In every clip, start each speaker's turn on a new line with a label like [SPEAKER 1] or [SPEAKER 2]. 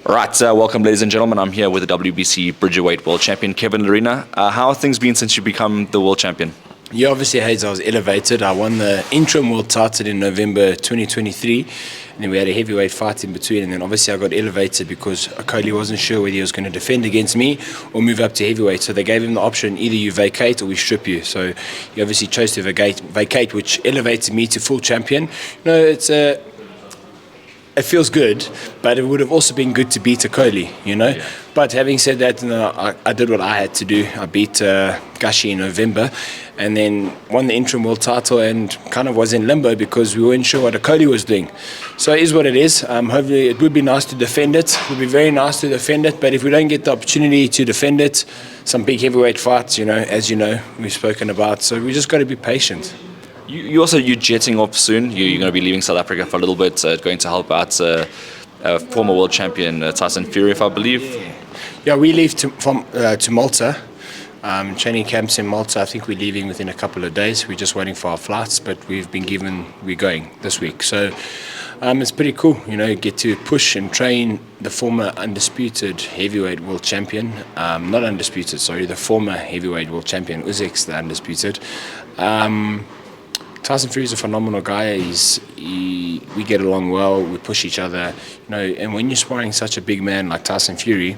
[SPEAKER 1] Right, welcome ladies and gentlemen. I'm here with the WBC Bridgerweight World Champion, Kevin Lerena. How have things been since you become the World Champion?
[SPEAKER 2] Yeah, obviously, Hayes, I was elevated. I won the interim world title in November 2023, and then we had a heavyweight fight in between, and then obviously I got elevated because Okoli wasn't sure whether he was going to defend against me or move up to heavyweight, so they gave him the option, either you vacate or we strip you. So he obviously chose to vacate, which elevated me to full champion. You know, it feels good, but it would have also been good to beat Okoli, you know. Yeah. But having said that, I did what I had to do. I beat Gashi in November and then won the interim world title and kind of was in limbo because we weren't sure what Okoli was doing. So it is what it is. Hopefully it would be nice to defend it. It would be very nice to defend it, but if we don't get the opportunity to defend it, some big heavyweight fights, you know, as you know, we've spoken about. So we just got to be patient.
[SPEAKER 1] You're jetting off soon. You're going to be leaving South Africa for a little bit, going to help out former world champion Tyson Fury, if I believe.
[SPEAKER 2] Yeah, we leave to Malta. Training camps in Malta. I think we're leaving within a couple of days. We're just waiting for our flights, but we're going this week. So it's pretty cool, you know, get to push and train the former undisputed heavyweight world champion. Not undisputed, sorry, the former heavyweight world champion. Uzek's the undisputed. Tyson Fury is a phenomenal guy. We get along well. We push each other, you know. And when you're sparring such a big man like Tyson Fury,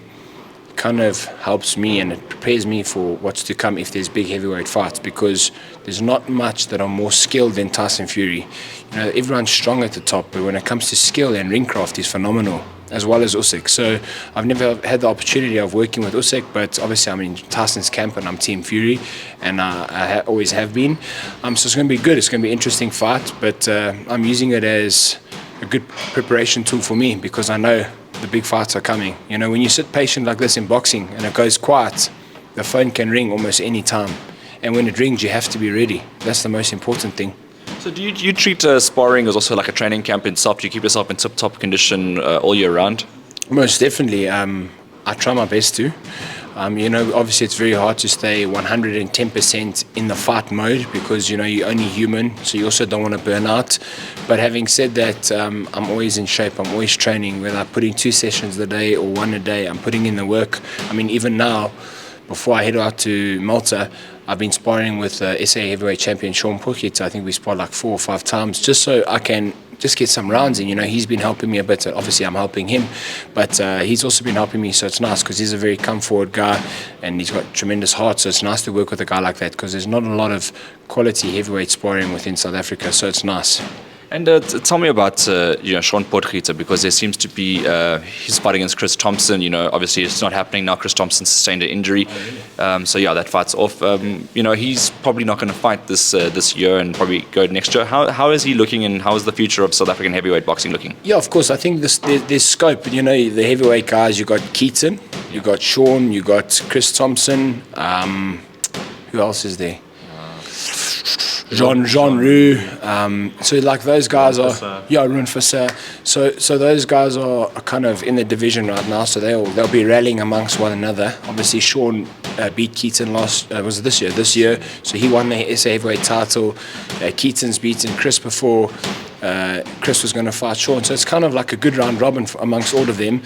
[SPEAKER 2] it kind of helps me and it prepares me for what's to come if there's big heavyweight fights, because there's not much that are more skilled than Tyson Fury. You know, everyone's strong at the top, but when it comes to skill and ring craft, he's phenomenal, as well as Usyk. So I've never had the opportunity of working with Usyk, but obviously I'm in Tyson's camp and I'm Team Fury, and I always have been. So it's going to be good. It's going to be an interesting fight, but I'm using it as a good preparation tool for me because I know the big fights are coming. You know, when you sit patient like this in boxing and it goes quiet, the phone can ring almost any time. And when it rings, you have to be ready. That's the most important thing.
[SPEAKER 1] So do you treat sparring as also like a training camp in itself? Do you keep yourself in tip-top condition all year round?
[SPEAKER 2] Most definitely. I try my best to. You know, obviously it's very hard to stay 110% in the fight mode because, you know, you're only human, so you also don't want to burn out. But having said that, I'm always in shape. I'm always training, whether I put in 2 sessions a day or 1 a day. I'm putting in the work. I mean, even now, before I head out to Malta, I've been sparring with SA heavyweight champion Sean Pukit. I think we sparred like 4 or 5 times just so I can just get some rounds in. You know, he's been helping me a bit. Obviously, I'm helping him, but he's also been helping me, so it's nice because he's a very come-forward guy and he's got tremendous heart, so it's nice to work with a guy like that because there's not a lot of quality heavyweight sparring within South Africa, so it's nice.
[SPEAKER 1] And tell me about Sean Potgieter, because there seems to be his fight against Chris Thompson. You know, obviously it's not happening now. Chris Thompson sustained an injury, so yeah, that fight's off. You know, he's probably not going to fight this year and probably go next year. How is he looking, and how is the future of South African heavyweight boxing looking?
[SPEAKER 2] Yeah, of course. I think there's scope. You know, the heavyweight guys. You got Keaton, you got Sean, you got Chris Thompson. Who else is there? Jean Roux, so like those guys are, yeah, Ruin Fisser. So those guys are kind of in the division right now. So they'll be rallying amongst one another. Obviously, Sean beat Keaton was it this year? This year, so he won the SA heavyweight title. Keaton's beaten Chris before. Chris was going to fight Sean, so it's kind of like a good round robin amongst all of them.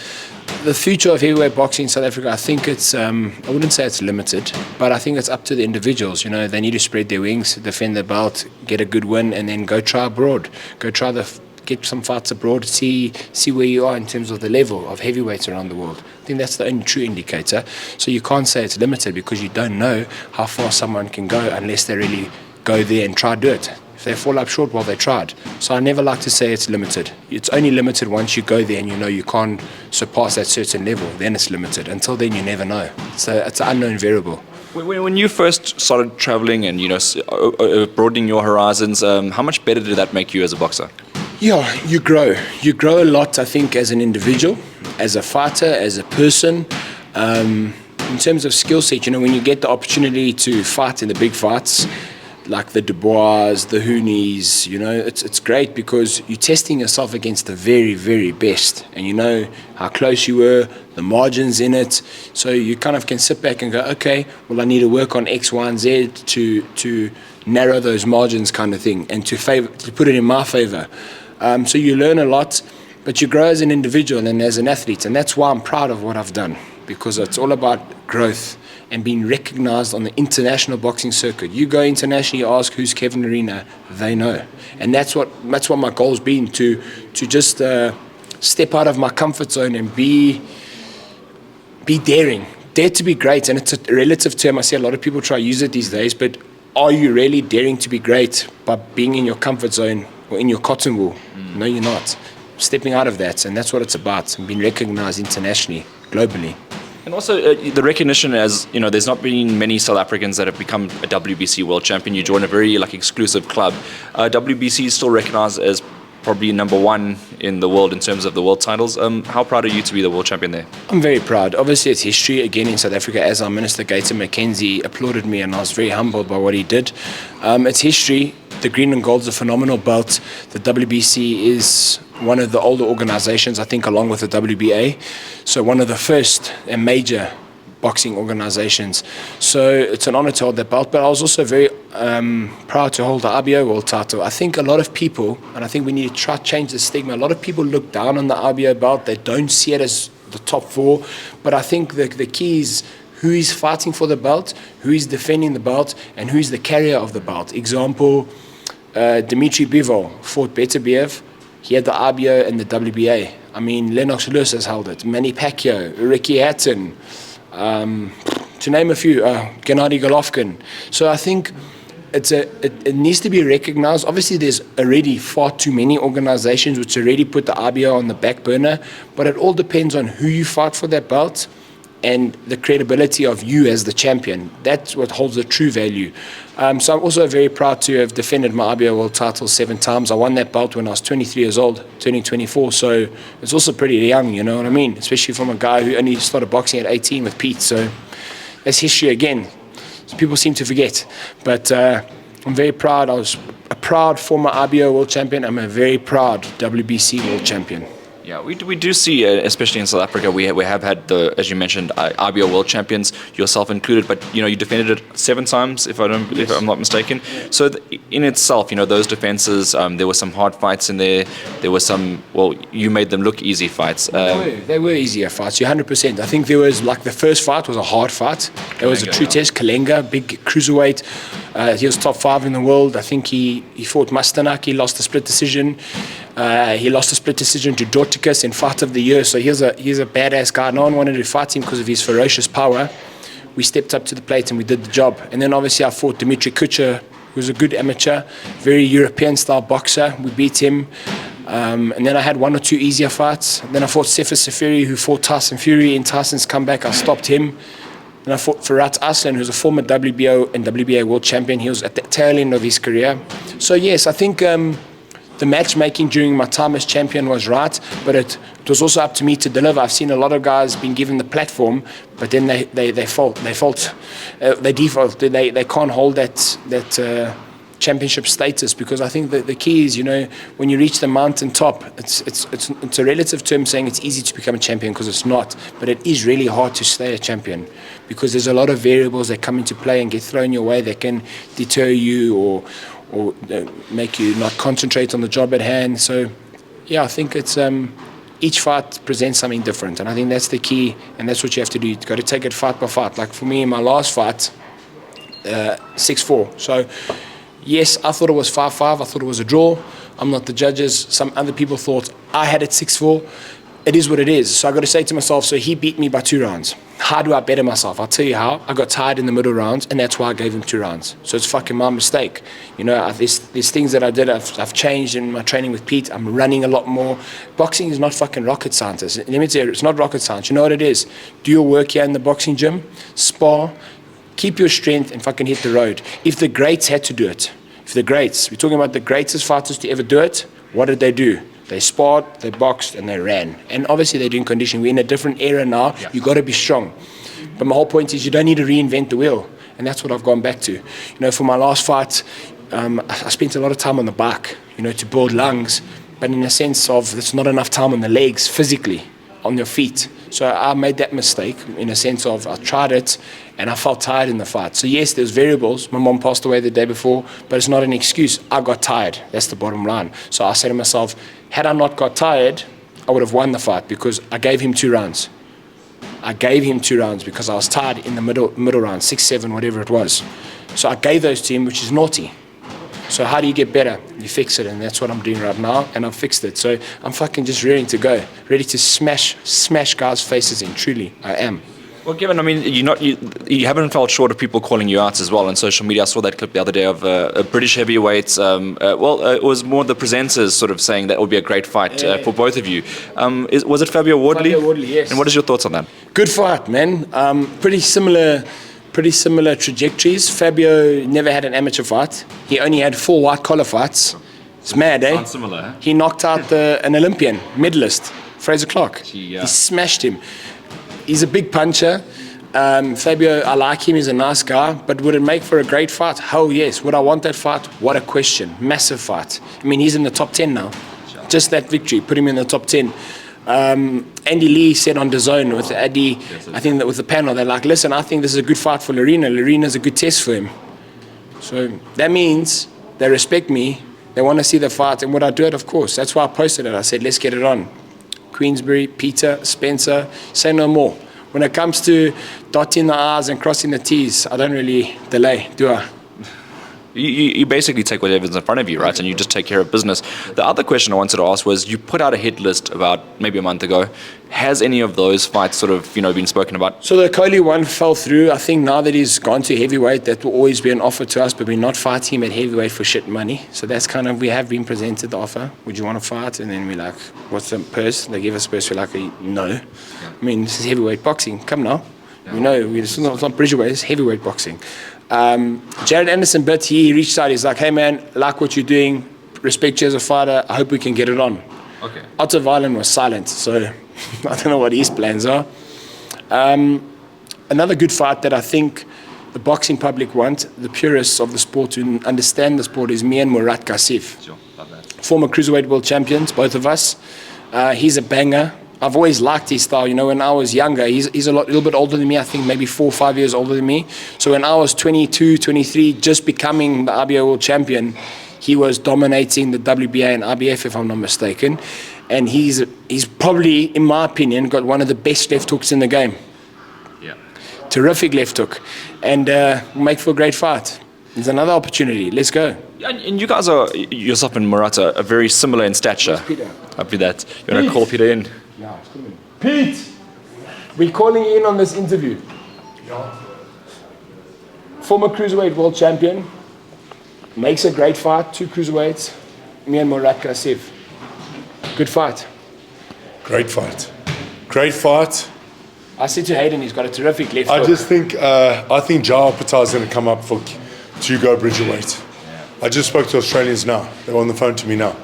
[SPEAKER 2] The future of heavyweight boxing in South Africa, I think it's, I wouldn't say it's limited, but I think it's up to the individuals. You know, they need to spread their wings, defend their belt, get a good win, and then go try abroad. Get some fights abroad, see where you are in terms of the level of heavyweights around the world. I think that's the only true indicator. So you can't say it's limited because you don't know how far someone can go unless they really go there and try to do it. If they fall up short, well, they tried. So I never like to say it's limited. It's only limited once you go there and you know you can't surpass that certain level. Then it's limited. Until then, you never know. So it's an unknown variable.
[SPEAKER 1] When you first started traveling and, you know, broadening your horizons, how much better did that make you as a boxer?
[SPEAKER 2] Yeah, you grow. You grow a lot, I think, as an individual, as a fighter, as a person. In terms of skill set, you know, when you get the opportunity to fight in the big fights, like the Dubois, the Hooneys, you know, it's great because you're testing yourself against the very, very best, and you know how close you were, the margins in it, so you kind of can sit back and go, okay, well, I need to work on X, Y, and Z to narrow those margins, kind of thing, and to put it in my favor. So you learn a lot. but you grow as an individual and as an athlete, and that's why I'm proud of what I've done, because it's all about growth and being recognized on the international boxing circuit. You go internationally, ask who's Kevin Lerena, they know. And that's what my goal's been, to just step out of my comfort zone and be daring. Dare to be great, and it's a relative term. I see a lot of people try to use it these days, but are you really daring to be great by being in your comfort zone or in your cotton wool? No, you're not. Stepping out of that, and that's what it's about, and being recognized internationally, globally.
[SPEAKER 1] And also the recognition, as you know, there's not been many South Africans that have become a WBC world champion. You join a very exclusive club. WBC is still recognized as probably number one in the world in terms of the world titles. How proud are you to be the world champion there?
[SPEAKER 2] I'm very proud. Obviously, it's history again in South Africa, as our Minister Gator McKenzie applauded me, and I was very humbled by what he did. It's history. The green and gold's a phenomenal belt. The WBC is one of the older organizations, I think, along with the WBA. So one of the first and major boxing organizations. So it's an honor to hold that belt, but I was also very proud to hold the RBO world title. I think a lot of people, and I think we need to try to change the stigma, a lot of people look down on the RBO belt. They don't see it as the top four, but I think the key is who is fighting for the belt, who is defending the belt, and who is the carrier of the belt. Example, Dimitri Bivol fought Beterbiev. He had the RBO and the WBA. I mean, Lennox Lewis has held it. Manny Pacquiao, Ricky Hatton, to name a few, Gennady Golovkin. So I think it needs to be recognized. Obviously, there's already far too many organizations which already put the RBO on the back burner, but it all depends on who you fight for that belt and the credibility of you as the champion. That's what holds the true value. So I'm also very proud to have defended my RBO world title 7 times. I won that belt when I was 23 years old, turning 24. So it's also pretty young, you know what I mean? Especially from a guy who only started boxing at 18 with Pete. So that's history again. So people seem to forget. But I'm very proud. I was a proud former RBO world champion. I'm a very proud WBC world champion.
[SPEAKER 1] Yeah, we do see, especially in South Africa, we have had the, as you mentioned, RBO world champions, yourself included. But you know, you defended it 7 times, if I'm not mistaken. So in itself, you know, those defenses, there were some hard fights in there. There were some. Well, you made them look easy fights.
[SPEAKER 2] They were easier fights. You're 100%. I think there was the first fight was a hard fight. It was a true test. Kalenga, big cruiserweight. He was top 5 in the world. I think he fought Mastanak. He lost a split decision. He lost a split decision to Dorticus in Fight of the Year. So he's a badass guy. No one wanted to fight him because of his ferocious power. We stepped up to the plate and we did the job. And then obviously I fought Dimitri Kucher, who was a good amateur, very European-style boxer. We beat him. And then I had 1 or 2 easier fights. Then I fought Sefer Seferi, who fought Tyson Fury. In Tyson's comeback, I stopped him. Then I fought Firat Aslan, who's a former WBO and WBA world champion. He was at the tail end of his career. So yes, I think the matchmaking during my time as champion was right, but it was also up to me to deliver. I've seen a lot of guys being given the platform, but then they default. They can't hold that championship status, because I think that the key is, you know, when you reach the mountain top, it's a relative term saying it's easy to become a champion, because it's not, but it is really hard to stay a champion, because there's a lot of variables that come into play and get thrown your way that can deter you or make you not concentrate on the job at hand. So yeah, I think it's each fight presents something different, and I think that's the key, and that's what you have to do. You've got to take it fight by fight. Like for me, in my last fight, 6-4. So yes, I thought it was 5-5. I thought it was a draw. I'm not the judges. Some other people thought I had it 6-4. It is what it is. So I got to say to myself, so he beat me by 2 rounds. How do I better myself? I'll tell you how. I got tired in the middle rounds, and that's why I gave him 2 rounds. So it's fucking my mistake. You know, there's things that I did. I've changed in my training with Pete. I'm running a lot more. Boxing is not fucking rocket science. Let me tell you, it's not rocket science. You know what it is? Do your work here in the boxing gym, spar, keep your strength, and fucking hit the road. If the greats had to do it, we're talking about the greatest fighters to ever do it, what did they do? They sparred, they boxed, and they ran. And obviously they're doing conditioning. We're in a different era now. Yeah. You've got to be strong. But my whole point is you don't need to reinvent the wheel. And that's what I've gone back to. You know, for my last fight, I spent a lot of time on the back, you know, to build lungs. But in a sense of there's not enough time on the legs physically, on your feet. So I made that mistake in a sense of I tried it and I felt tired in the fight. So yes, there's variables. My mom passed away the day before, but it's not an excuse. I got tired. That's the bottom line. So I said to myself, had I not got tired, I would have won the fight because I gave him 2 rounds. I gave him 2 rounds because I was tired in the middle round, 6, 7, whatever it was. So I gave those to him, which is naughty. So how do you get better? You fix it, and that's what I'm doing right now, and I've fixed it. So I'm fucking just ready to go, ready to smash guys' faces in. Truly, I am.
[SPEAKER 1] Well, Kevin, I mean, you haven't felt short of people calling you out as well on social media. I saw that clip the other day of a British heavyweight. It was more the presenters sort of saying that would be a great fight for both of you. Was it Fabio Wardley?
[SPEAKER 2] Fabio Wardley, yes.
[SPEAKER 1] And what is your thoughts on that?
[SPEAKER 2] Good fight, man. Pretty similar trajectories. Fabio never had an amateur fight. He only had 4 white collar fights. It's mad, eh?
[SPEAKER 1] Sounds similar, eh?
[SPEAKER 2] He knocked out an Olympian medalist, Fraser Clark.
[SPEAKER 1] He
[SPEAKER 2] smashed him. He's a big puncher. Fabio, I like him. He's a nice guy. But would it make for a great fight? Hell yes. Would I want that fight? What a question. Massive fight. I mean, he's in the top 10 now. Just that victory put him in the top 10. Andy Lee said on DAZN with Eddie, I think that with the panel, they're like, listen, I think this is a good fight for Lerena. Lerena's a good test for him. So that means they respect me. They want to see the fight. And would I do it? Of course. That's why I posted it. I said, let's get it on. Queensbury, Peter, Spencer, say no more. When it comes to dotting the I's and crossing the T's, I don't really delay, do I?
[SPEAKER 1] You basically take whatever's in front of you, right? And you just take care of business. The other question I wanted to ask was, you put out a hit list about maybe a month ago. Has any of those fights sort of, been spoken about?
[SPEAKER 2] So the Coley one fell through. I think now that he's gone to heavyweight, that will always be an offer to us, but we're not fighting him at heavyweight for shit money. So that's kind of, we have been presented the offer. Would you want to fight? And then we're like, what's the purse? They give us a purse. We're like, no. Yeah. I mean, this is heavyweight boxing. Come now. Yeah. We know, it's not Bridgerweight, it's heavyweight boxing. Jared Anderson bit, he reached out, he's like, hey man, like what you're doing, respect you as a fighter, I hope we can get it on.
[SPEAKER 1] Okay.
[SPEAKER 2] Otto Violin was silent, so I don't know what his plans are. Another good fight that I think the boxing public want, the purists of the sport who understand the sport, is me and Murat Gassif.
[SPEAKER 1] Sure, love that.
[SPEAKER 2] Former cruiserweight world champions, both of us. He's a banger. I've always liked his style. When I was younger, he's a little bit older than me, I think maybe 4 or 5 years older than me. So when I was 22, 23, just becoming the RBO world champion, he was dominating the WBA and RBF, if I'm not mistaken. And he's probably, in my opinion, got one of the best left hooks in the game.
[SPEAKER 1] Yeah.
[SPEAKER 2] Terrific left hook. And make for a great fight. There's another opportunity. Let's go.
[SPEAKER 1] And you guys are, yourself and Murat, are very similar in stature.
[SPEAKER 2] Peter.
[SPEAKER 1] Happy that. You want to call Peter in?
[SPEAKER 2] Yeah, Pete, we're calling in on this interview.
[SPEAKER 3] Yeah.
[SPEAKER 2] Former cruiserweight world champion, makes a great fight, 2 cruiserweights, me and Murat Gassif. Good fight.
[SPEAKER 3] Great fight. Great fight.
[SPEAKER 2] I said to Hayden, he's got a terrific left
[SPEAKER 3] I
[SPEAKER 2] hook.
[SPEAKER 3] just think, I think Jao Patar is going to come up to go Bridgerweight. I just spoke to Australians now. They're on the phone to me now.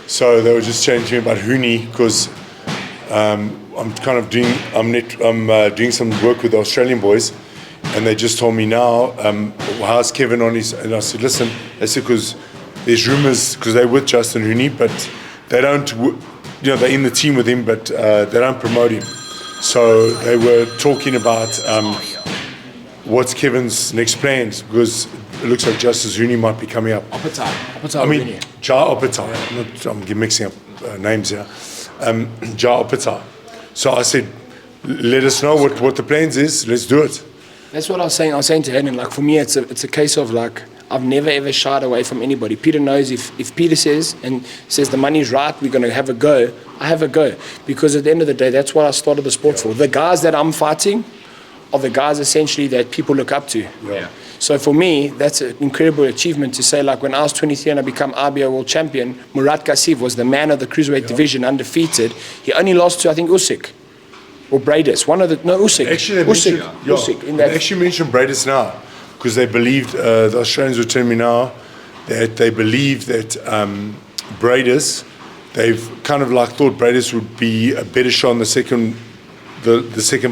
[SPEAKER 3] So they were just chatting to me about Huni because I'm kind of doing some work with the Australian boys, and they just told me now, how's Kevin on his? And I said, listen, they said because there's rumors because they're with Justin Huni, but they don't, they're in the team with him, but they don't promote him. So they were talking about what's Kevin's next plans because it looks like Justice Huni might be coming up.
[SPEAKER 2] Opatar.
[SPEAKER 3] I mean, Ja Opatar. I'm mixing up names here. Ja Opatar. So I said, let us know what the plans is. Let's do it.
[SPEAKER 2] That's what I was saying. I was saying to Hayden, like for me, it's a case of like I've never ever shied away from anybody. Peter knows if Peter says the money's right, we're going to have a go. I have a go because at the end of the day, that's what I started the sport for. The guys that I'm fighting are the guys essentially that people look up to.
[SPEAKER 3] Yeah.
[SPEAKER 2] So for me, that's an incredible achievement to say, like when I was 23 and I become RBO world champion, Murat Gassif was the man of the cruiserweight division, undefeated. He only lost to, I think, Usyk or Bradis. Usyk.
[SPEAKER 3] Actually, they actually mentioned Bradis now because they believed, the Australians were telling me now that they believe that Bradis, they've kind of like thought Bradis would be a better shot on the second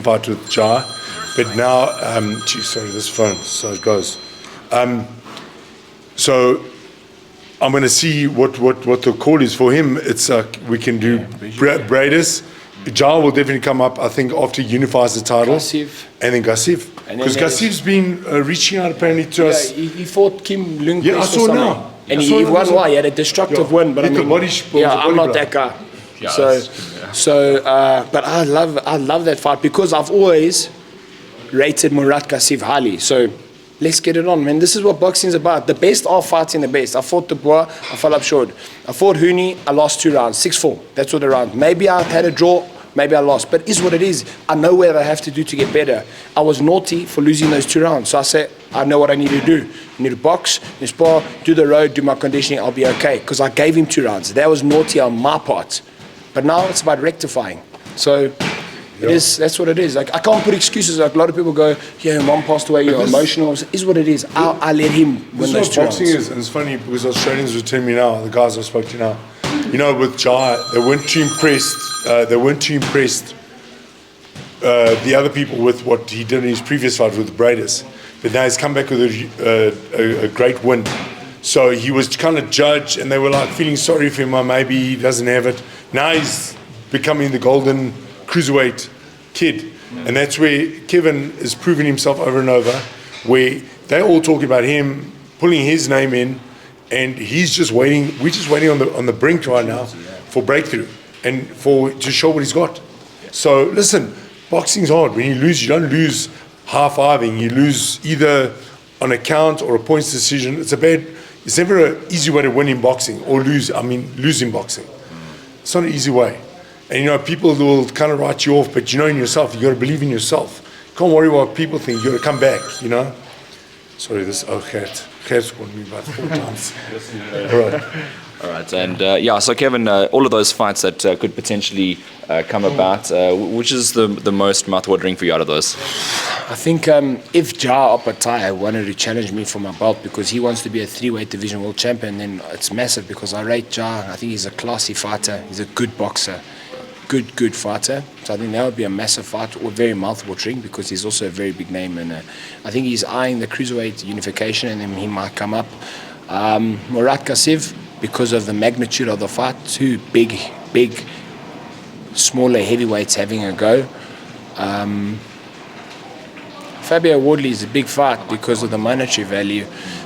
[SPEAKER 3] fight with Ja. But now, sorry, this phone, so it goes. So I'm going to see what the call is for him. It's we can do Bradis. Ja will definitely come up, I think, after he unifies the title.
[SPEAKER 2] Gassif.
[SPEAKER 3] And then Gassif. Because Gassif's been reaching out apparently to us.
[SPEAKER 2] He fought Kim Lundqvist
[SPEAKER 3] I saw now.
[SPEAKER 2] And he won why? He had a destructive win, but I mean, I'm not that guy.
[SPEAKER 1] Yeah,
[SPEAKER 2] But I love that fight because I've always rated Murat Kassiv highly. So let's get it on, man. This is what boxing is about. The best are fighting the best. I fought Dubois, I fell up short. I fought Hooney, I lost 2 rounds, 6-4. That's what the round. Maybe I had a draw, maybe I lost. But it is what it is. I know what I have to do to get better. I was naughty for losing those 2 rounds. So I said, I know what I need to do. I need to box, spar, do the road, do my conditioning, I'll be okay. Because I gave him 2 rounds. That was naughty on my part. But now it's about rectifying. So that's what it is. Like, I can't put excuses. Like, a lot of people go, yeah, mom passed away, you're emotional. It is what it is. I let him win those 2 rounds.
[SPEAKER 3] Boxing is, and it's funny because Australians were telling me now, the guys I spoke to now, you know, with Jai, they weren't too impressed. The other people with what he did in his previous fight with the Braiders. But now he's come back with a great win. So he was kind of judged, and they were like feeling sorry for him. Or maybe he doesn't have it. Now he's becoming the golden cruiserweight kid, and that's where Kevin is proving himself over and over. Where they're all talking about him pulling his name in, and he's just waiting. We're just waiting on the brink right now for breakthrough and to show what he's got. So listen, boxing's hard. When you lose, you don't lose half-hiving. You lose either on a count or a points decision. It's never an easy way to win in boxing or lose in boxing. It's not an easy way. And, you know, people will kind of write you off, but you know in yourself, you got to believe in yourself. Can't worry what people think. You got to come back, you know. Sorry, Gert's called me about 4 times.
[SPEAKER 1] All right, and so Kevin, all of those fights that could potentially come about, which is the most mouth-watering for you out of those?
[SPEAKER 2] I think if Ja Opatai wanted to challenge me for my belt because he wants to be a 3-weight division world champion, then it's massive because I rate Ja. I think he's a classy fighter. He's a good boxer. Good fighter. So I think that would be a massive fight, or very mouth-watering because he's also a very big name. And I think he's eyeing the cruiserweight unification, and then he might come up. Murat Kassiv, because of the magnitude of the fight, 2 big, smaller heavyweights having a go. Fabio Wardley is a big fight because of the monetary value.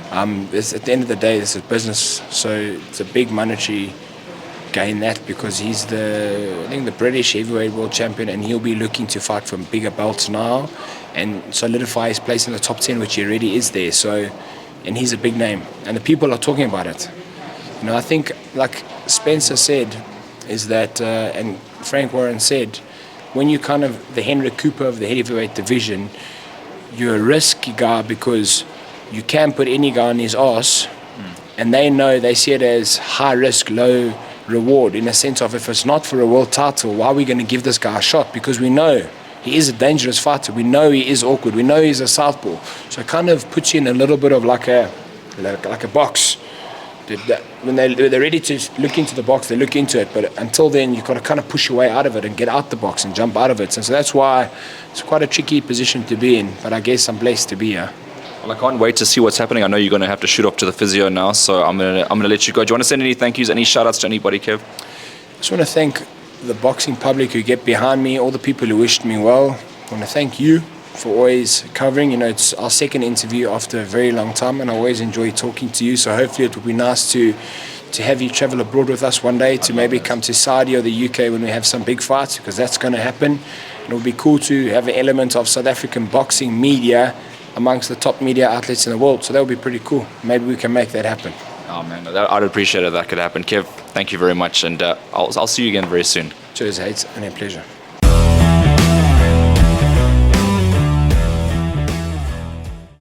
[SPEAKER 2] At the end of the day, this is business, so it's a big monetary gain that because he's the British heavyweight world champion, and he'll be looking to fight for bigger belts now and solidify his place in the top 10, which he already is there. So, and he's a big name, and the people are talking about it. You know, I think, like Spencer said, is that, and Frank Warren said, when you kind of the Henry Cooper of the heavyweight division, you're a risky guy because you can put any guy on his ass, and they see it as high risk, low reward, in a sense of, if it's not for a world title, why are we going to give this guy a shot? Because we know he is a dangerous fighter. We know he is awkward. We know he's a southpaw. So it kind of puts you in a little bit of like a box. When they're ready to look into the box, they look into it. But until then, you've got to kind of push your way out of it and get out the box and jump out of it. And so that's why it's quite a tricky position to be in. But I guess I'm blessed to be here.
[SPEAKER 1] Well, I can't wait to see what's happening. I know you're going to have to shoot up to the physio now, so I'm gonna let you go. Do you want to send any thank yous, any shout-outs to anybody, Kev?
[SPEAKER 2] I just want to thank the boxing public who get behind me, all the people who wished me well. I want to thank you for always covering. You know, it's our second interview after a very long time, and I always enjoy talking to you. So hopefully it would be nice to have you travel abroad with us one day, to maybe come to Saudi or the UK when we have some big fights, because that's going to happen. And it would be cool to have an element of South African boxing media amongst the top media outlets in the world. So that would be pretty cool. Maybe we can make that happen.
[SPEAKER 1] Oh man, I'd appreciate it if that could happen. Kev, thank you very much, and I'll see you again very soon.
[SPEAKER 2] Cheers, Hayes, and a pleasure.